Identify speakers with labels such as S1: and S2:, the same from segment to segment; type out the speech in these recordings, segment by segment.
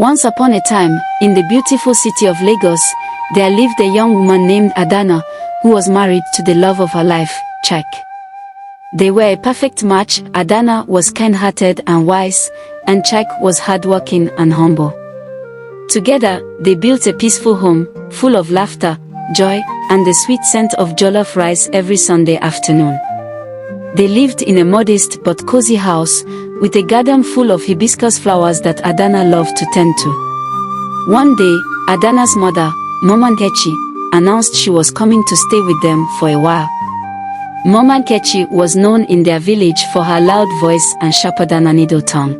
S1: Once upon a time, in the beautiful city of Lagos, there lived a young woman named Adana, who was married to the love of her life, Chike. They were a perfect match. Adana was kind-hearted and wise, and Chike was hardworking and humble. Together, they built a peaceful home, full of laughter, joy, and the sweet scent of jollof rice every Sunday afternoon. They lived in a modest but cozy house, with a garden full of hibiscus flowers that Adana loved to tend to. One day, Adana's mother, Mama Nkechi, announced she was coming to stay with them for a while. Mama Nkechi was known in their village for her loud voice and sharper than a needle tongue.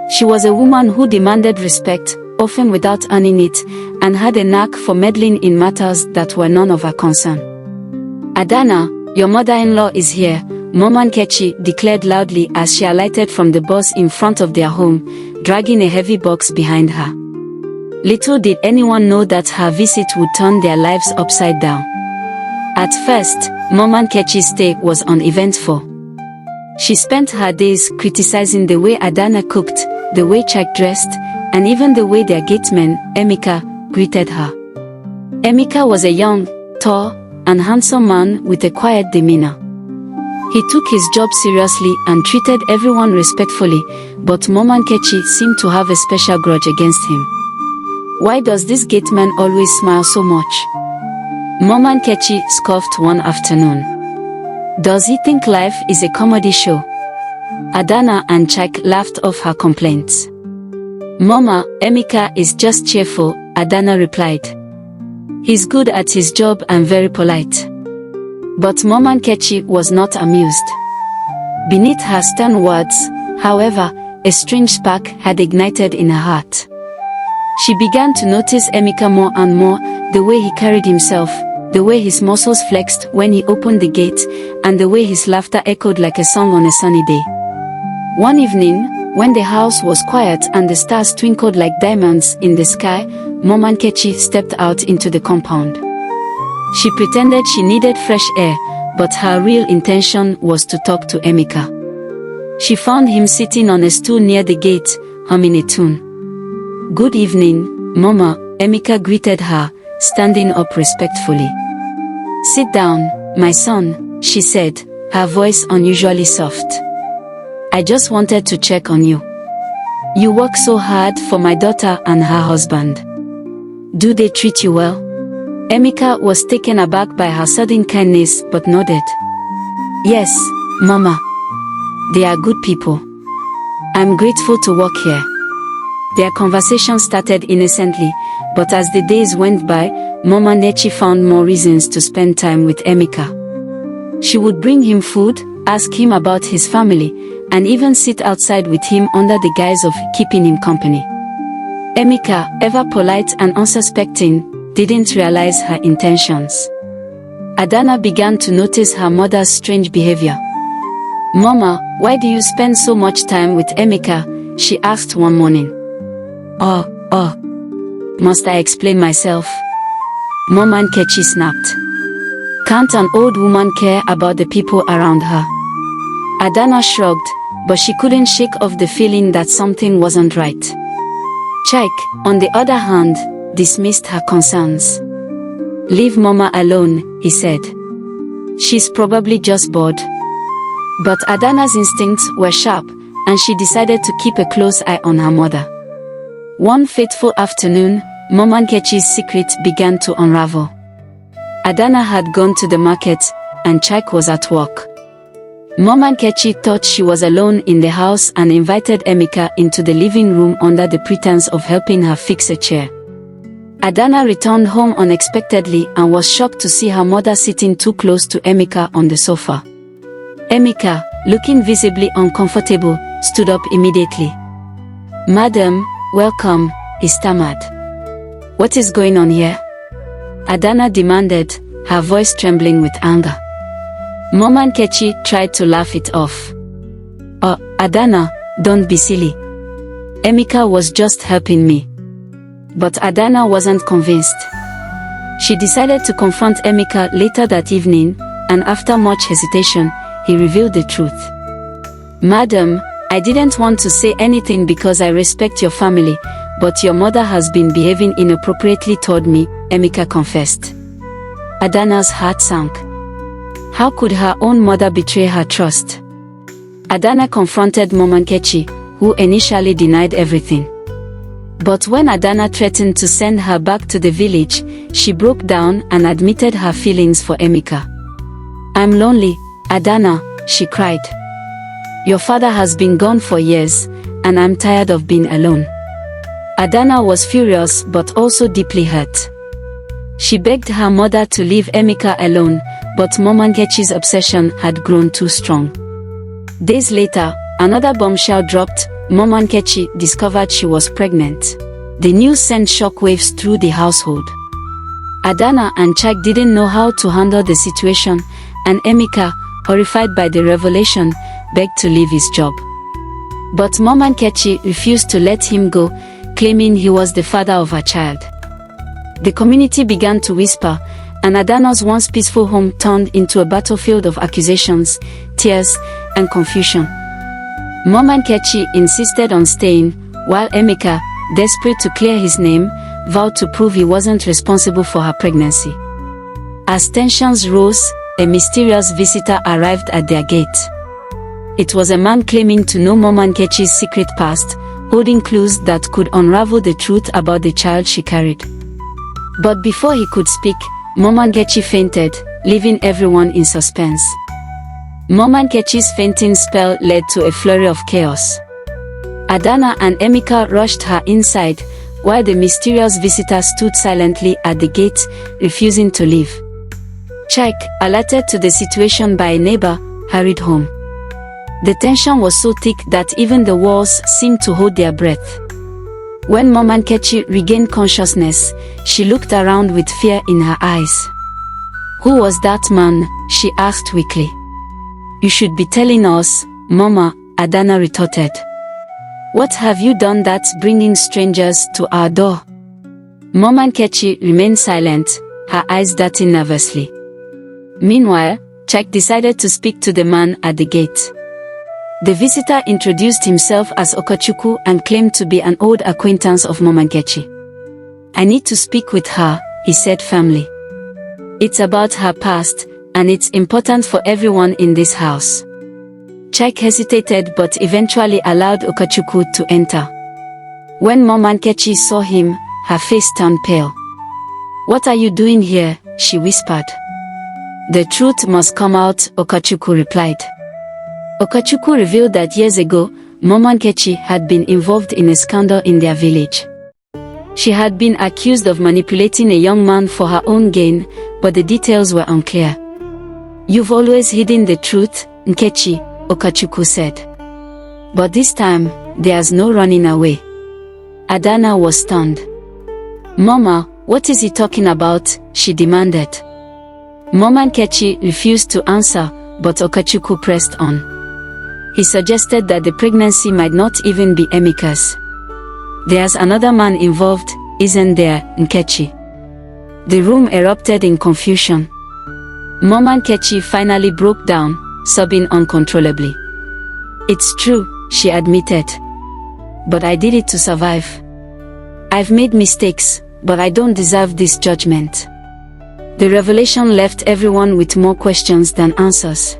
S1: She was a woman who demanded respect, often without earning it, and had a knack for meddling in matters that were none of her concern. "Adana, your mother-in-law is here," Mama Nkechi declared loudly as she alighted from the bus in front of their home, dragging a heavy box behind her. Little did anyone know that her visit would turn their lives upside down. At first, Mama Nkechi's stay was uneventful. She spent her days criticizing the way Adana cooked, the way Chike dressed, and even the way their gateman, Emeka, greeted her. Emeka was a young, tall, and handsome man with a quiet demeanor. He took his job seriously and treated everyone respectfully, but Mama Nkechi seemed to have a special grudge against him. "Why does this gateman always smile so much?" Mama Nkechi scoffed one afternoon. "Does he think life is a comedy show?" Adana and Chike laughed off her complaints. "Mama, Emeka is just cheerful," Adana replied. "He's good at his job and very polite." But Mama Nkechi was not amused. Beneath her stern words, however, a strange spark had ignited in her heart. She began to notice Emeka more and more, the way he carried himself, the way his muscles flexed when he opened the gate, and the way his laughter echoed like a song on a sunny day. One evening, when the house was quiet and the stars twinkled like diamonds in the sky, Mama Nkechi stepped out into the compound. She pretended she needed fresh air, but her real intention was to talk to Emeka. She found him sitting on a stool near the gate, humming a tune. "Good evening, Mama," Emeka greeted her, standing up respectfully. "Sit down, my son," she said, her voice unusually soft. "I just wanted to check on you. You work so hard for my daughter and her husband. Do they treat you well?" Emeka was taken aback by her sudden kindness but nodded. "Yes, Mama. They are good people. I'm grateful to work here." Their conversation started innocently, but as the days went by, Mama Nkechi found more reasons to spend time with Emeka. She would bring him food, ask him about his family, and even sit outside with him under the guise of keeping him company. Emeka, ever polite and unsuspecting, didn't realize her intentions. Adana began to notice her mother's strange behavior. "Mama, why do you spend so much time with Emeka?" she asked one morning. Oh, must I explain myself?" Mama Nkechi snapped. "Can't an old woman care about the people around her?" Adana shrugged, but she couldn't shake off the feeling that something wasn't right. Chike, on the other hand, dismissed her concerns. "Leave Mama alone," he said. "She's probably just bored." But Adana's instincts were sharp, and she decided to keep a close eye on her mother. One fateful afternoon, Mama Nkechi's secret began to unravel. Adana had gone to the market, and Chike was at work. Mama Nkechi thought she was alone in the house and invited Emeka into the living room under the pretense of helping her fix a chair. Adana returned home unexpectedly and was shocked to see her mother sitting too close to Emeka on the sofa. Emeka, looking visibly uncomfortable, stood up immediately. "Madam, welcome," he stammered. "What is going on here?" Adana demanded, her voice trembling with anger. Mama Nkechi tried to laugh it off. "Oh, Adana, don't be silly. Emeka was just helping me." But Adana wasn't convinced. She decided to confront Emeka later that evening, and after much hesitation, he revealed the truth. "Madam, I didn't want to say anything because I respect your family, but your mother has been behaving inappropriately toward me, Emeka confessed. Adana's heart sank. How could her own mother betray her trust? Adana confronted Momankechi, who initially denied everything. But when Adana threatened to send her back to the village, she broke down and admitted her feelings for Emeka. "I'm lonely, Adana," she cried. "Your father has been gone for years, and I'm tired of being alone." Adana was furious but also deeply hurt. She begged her mother to leave Emeka alone, but Momankechi's obsession had grown too strong. Days later, another bombshell dropped. Momankechi discovered she was pregnant. The news sent shockwaves through the household. Adana and Chak didn't know how to handle the situation, and Emeka, horrified by the revelation, begged to leave his job. But Momankechi refused to let him go, claiming he was the father of her child. The community began to whisper, and Adana's once peaceful home turned into a battlefield of accusations, tears, and confusion. Momankechi insisted on staying, while Emeka, desperate to clear his name, vowed to prove he wasn't responsible for her pregnancy. As tensions rose, a mysterious visitor arrived at their gate. It was a man claiming to know Momankechi's secret past, holding clues that could unravel the truth about the child she carried. But before he could speak, Momankechi fainted, leaving everyone in suspense. Momankechi's fainting spell led to a flurry of chaos. Adana and Emeka rushed her inside, while the mysterious visitor stood silently at the gate, refusing to leave. Chak, alerted to the situation by a neighbor, hurried home. The tension was so thick that even the walls seemed to hold their breath. When Momankechi regained consciousness, she looked around with fear in her eyes. "Who was that man?" she asked weakly. "You should be telling us, Mama," Adana retorted. "What have you done that's bringing strangers to our door?" Momankechi remained silent, her eyes darting nervously. Meanwhile, Chak decided to speak to the man at the gate. The visitor introduced himself as Okachukwu and claimed to be an old acquaintance of Momankechi. "I need to speak with her," he said firmly. "It's about her past, and it's important for everyone in this house." Chak hesitated but eventually allowed Okachukwu to enter. When Momankechi saw him, her face turned pale. "What are you doing here?" she whispered. "The truth must come out," Okachukwu replied. Okachukwu revealed that years ago, Momankechi had been involved in a scandal in their village. She had been accused of manipulating a young man for her own gain, but the details were unclear. "You've always hidden the truth, Nkechi," Okachukwu said. "But this time, there's no running away." Adana was stunned. "Mama, what is he talking about?" she demanded. Momankechi refused to answer, but Okachukwu pressed on. He suggested that the pregnancy might not even be Emeka's. "There's another man involved, isn't there, Nkechi?" The room erupted in confusion. Momankechi finally broke down, sobbing uncontrollably. "It's true," she admitted. "But I did it to survive. I've made mistakes, but I don't deserve this judgment." The revelation left everyone with more questions than answers.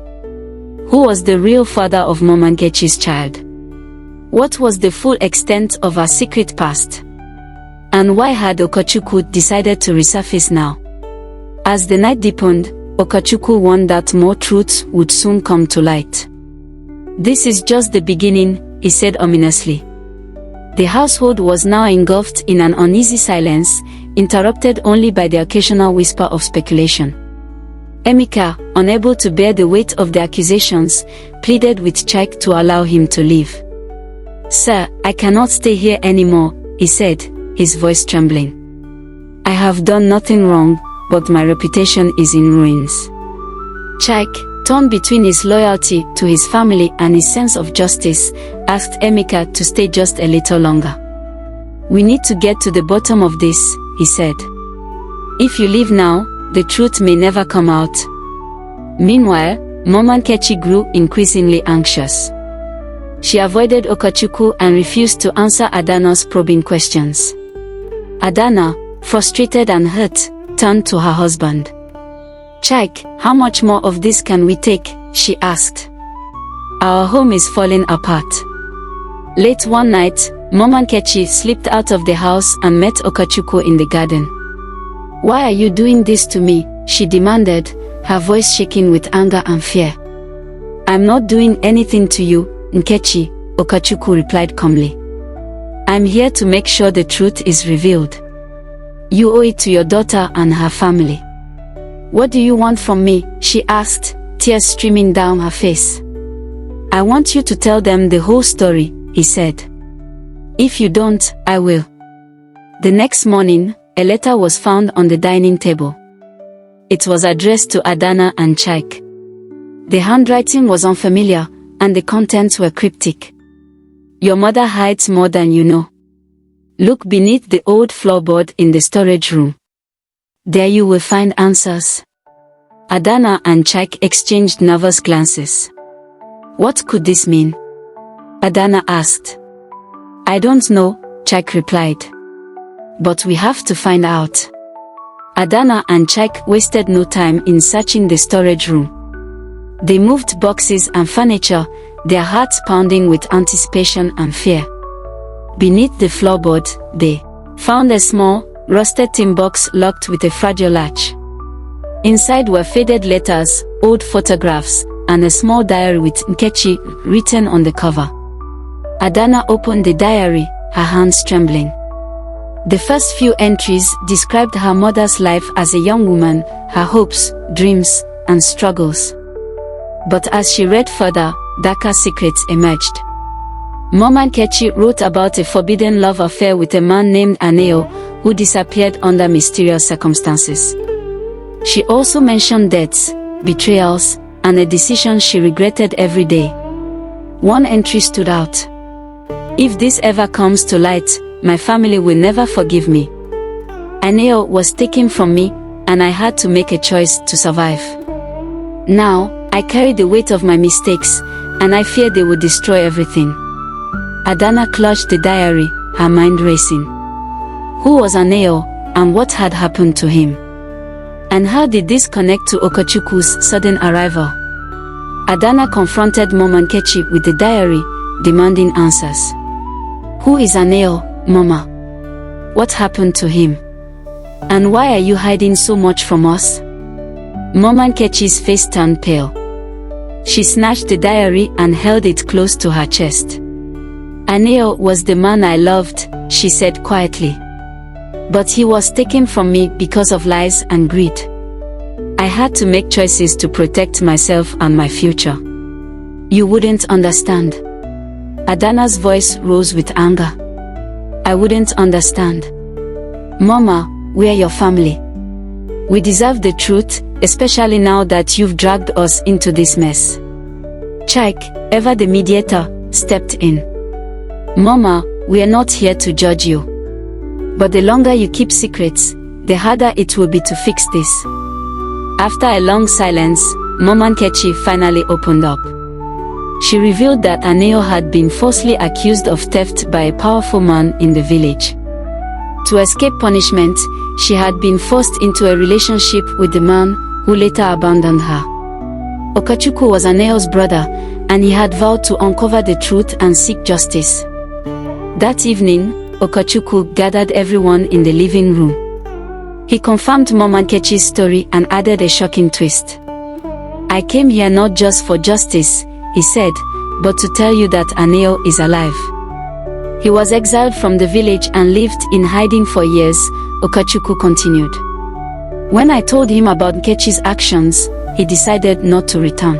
S1: Who was the real father of Momankechi's child? What was the full extent of her secret past? And why had Okachukwu decided to resurface now? As the night deepened, Okachukwu warned that more truths would soon come to light. "This is just the beginning," he said ominously. The household was now engulfed in an uneasy silence, interrupted only by the occasional whisper of speculation. Emeka, unable to bear the weight of the accusations, pleaded with Chak to allow him to leave. "Sir, I cannot stay here anymore," he said, his voice trembling. "I have done nothing wrong, but my reputation is in ruins." Chak, torn between his loyalty to his family and his sense of justice, asked Emeka to stay just a little longer. "We need to get to the bottom of this," he said. "If you leave now, the truth may never come out." Meanwhile, Momankechi grew increasingly anxious. She avoided Okachukwu and refused to answer Adana's probing questions. Adana, frustrated and hurt, turned to her husband. "Chike, how much more of this can we take?" she asked. "Our home is falling apart." Late one night, Mama Nkechi slipped out of the house and met Okachukwu in the garden. "Why are you doing this to me?" she demanded, her voice shaking with anger and fear. "I'm not doing anything to you, Nkechi," Okachukwu replied calmly. "I'm here to make sure the truth is revealed. You owe it to your daughter and her family." "What do you want from me?" she asked, tears streaming down her face. "I want you to tell them the whole story," he said. "If you don't, I will." The next morning, a letter was found on the dining table. It was addressed to Adana and Chike. The handwriting was unfamiliar, and the contents were cryptic. "Your mother hides more than you know. Look beneath the old floorboard in the storage room. There you will find answers." Adana and Chike exchanged nervous glances. "What could this mean?" Adana asked. "I don't know," Chike replied. "But we have to find out." Adana and Chike wasted no time in searching the storage room. They moved boxes and furniture, their hearts pounding with anticipation and fear. Beneath the floorboard, they found a small, rusted tin box locked with a fragile latch. Inside were faded letters, old photographs, and a small diary with Nkechi written on the cover. Adana opened the diary, her hands trembling. The first few entries described her mother's life as a young woman, her hopes, dreams, and struggles. But as she read further, darker secrets emerged. Mama Nkechi wrote about a forbidden love affair with a man named Aneo, who disappeared under mysterious circumstances. She also mentioned deaths, betrayals, and a decision she regretted every day. One entry stood out. "If this ever comes to light, my family will never forgive me. Aneo was taken from me, and I had to make a choice to survive. Now, I carry the weight of my mistakes, and I fear they will destroy everything." Adana clutched the diary, her mind racing. Who was Aneo, and what had happened to him? And how did this connect to Okachukwu's sudden arrival? Adana confronted Mama Nkechi with the diary, demanding answers. "Who is Aneo, Mama? What happened to him? And why are you hiding so much from us?" Mama Nkechi's face turned pale. She snatched the diary and held it close to her chest. "Aneo was the man I loved," she said quietly. "But he was taken from me because of lies and greed. I had to make choices to protect myself and my future. You wouldn't understand." Adana's voice rose with anger. "I wouldn't understand. Mama, we are your family. We deserve the truth, especially now that you've dragged us into this mess." Chike, ever the mediator, stepped in. "Mama, we are not here to judge you. But the longer you keep secrets, the harder it will be to fix this." After a long silence, Mama Nkechi finally opened up. She revealed that Aneo had been falsely accused of theft by a powerful man in the village. To escape punishment, she had been forced into a relationship with the man, who later abandoned her. Okachukwu was Aneo's brother, and he had vowed to uncover the truth and seek justice. That evening, Okachukwu gathered everyone in the living room. He confirmed Mama Nkechi's story and added a shocking twist. "I came here not just for justice," he said, "but to tell you that Aneo is alive. He was exiled from the village and lived in hiding for years," Okachukwu continued. "When I told him about Nkechi's actions, he decided not to return.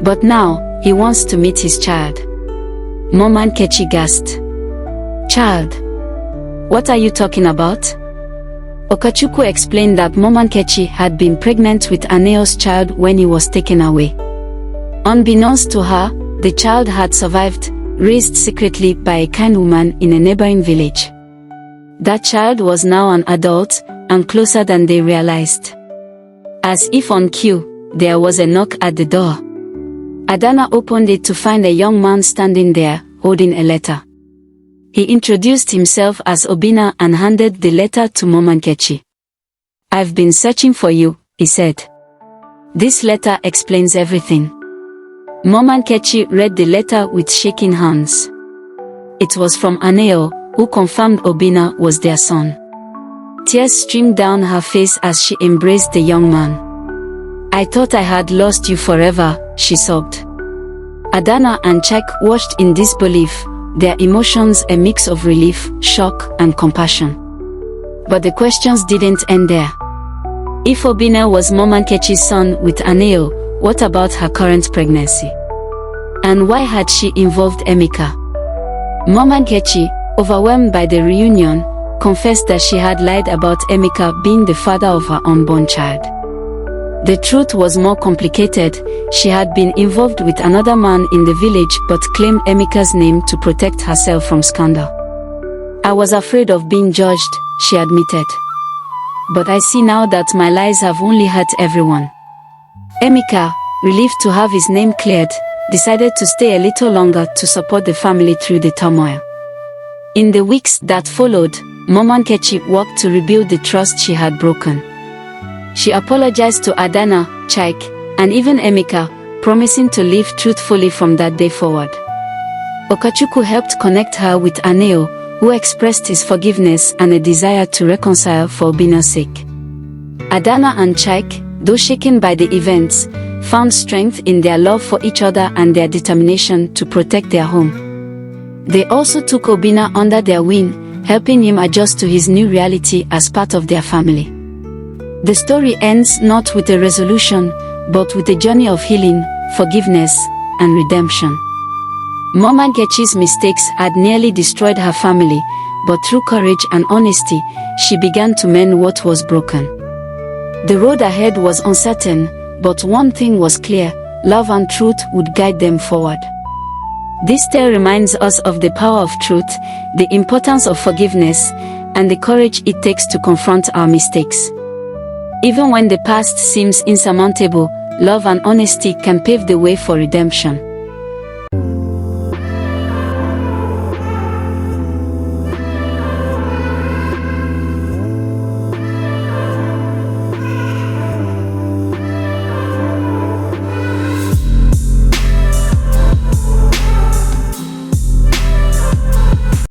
S1: But now, he wants to meet his child." Mama Nkechi gasped. "Child? What are you talking about?" Okachukwu explained that Mama Nkechi had been pregnant with Aneo's child when he was taken away. Unbeknownst to her, the child had survived, raised secretly by a kind woman in a neighboring village. That child was now an adult, and closer than they realized. As if on cue, there was a knock at the door. Adana opened it to find a young man standing there, holding a letter. He introduced himself as Obinna and handed the letter to Momankechi. "I've been searching for you," he said. "This letter explains everything." Momankechi read the letter with shaking hands. It was from Aneo, who confirmed Obinna was their son. Tears streamed down her face as she embraced the young man. "I thought I had lost you forever," she sobbed. Adana and Chek watched in disbelief, their emotions a mix of relief, shock, and compassion. But the questions didn't end there. If Obinna was Momankechi's son with Aneo, what about her current pregnancy? And why had she involved Emeka? Momankechi, overwhelmed by the reunion, confessed that she had lied about Emeka being the father of her unborn child. The truth was more complicated. She had been involved with another man in the village but claimed Emeka's name to protect herself from scandal. "I was afraid of being judged," she admitted. "But I see now that my lies have only hurt everyone." Emeka, relieved to have his name cleared, decided to stay a little longer to support the family through the turmoil. In the weeks that followed, Momankechi worked to rebuild the trust she had broken. She apologized to Adana, Chek, and even Emeka, promising to live truthfully from that day forward. Okachukwu helped connect her with Aneo, who expressed his forgiveness and a desire to reconcile for Obinna's sake. Adana and Chek, though shaken by the events, found strength in their love for each other and their determination to protect their home. They also took Obinna under their wing, helping him adjust to his new reality as part of their family. The story ends not with a resolution, but with a journey of healing, forgiveness, and redemption. Momankechi's mistakes had nearly destroyed her family, but through courage and honesty, she began to mend what was broken. The road ahead was uncertain, but one thing was clear: love and truth would guide them forward. This tale reminds us of the power of truth, the importance of forgiveness, and the courage it takes to confront our mistakes. Even when the past seems insurmountable, love and honesty can pave the way for redemption.